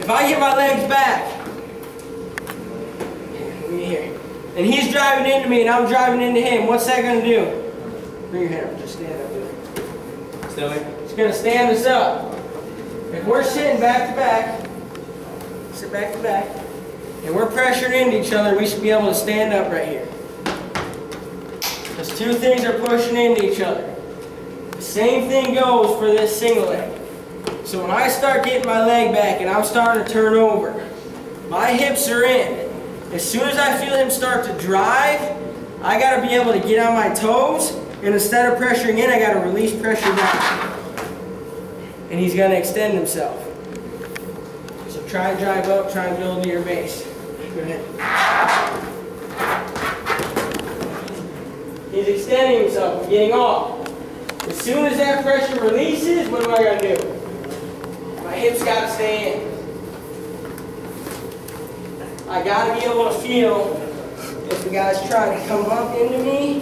If I get my legs back, here, and he's driving into me and I'm driving into him, what's that going to do? Bring your head up, just stand up there. Stewie? It's going to stand us up. If we're sitting back to back, sit back to back, and we're pressuring into each other, we should be able to stand up right here. Because two things are pushing into each other. The same thing goes for this single leg. So when I start getting my leg back and I'm starting to turn over, my hips are in. As soon as I feel him start to drive, I got to be able to get on my toes, and instead of pressuring in, I got to release pressure down. And he's going to extend himself. So try and drive up, try and build to your base. Go ahead. He's extending himself and getting off. As soon as that pressure releases, what do I got to do? My hips got to stay in. I got to be able to feel if the guy's trying to come up into me,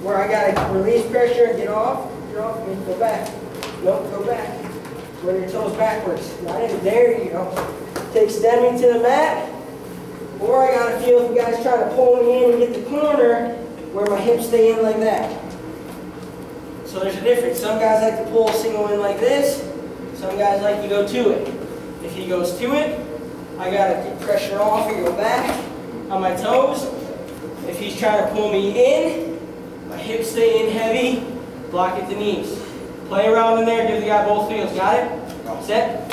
where I got to release pressure and get off, and go back. Nope, go back. Run your toes backwards. Not in there, you go. To extend me to the mat, or I got to feel if the guy's trying to pull me in and get the corner, where my hips stay in like that. So there's a difference. Some guys like to pull a single in like this. Some guys like to go to it. If he goes to it, I got to get pressure off and go back on my toes. If he's trying to pull me in, my hips stay in heavy, block at the knees. Play around in there, give the guy both feels. Got it? Set.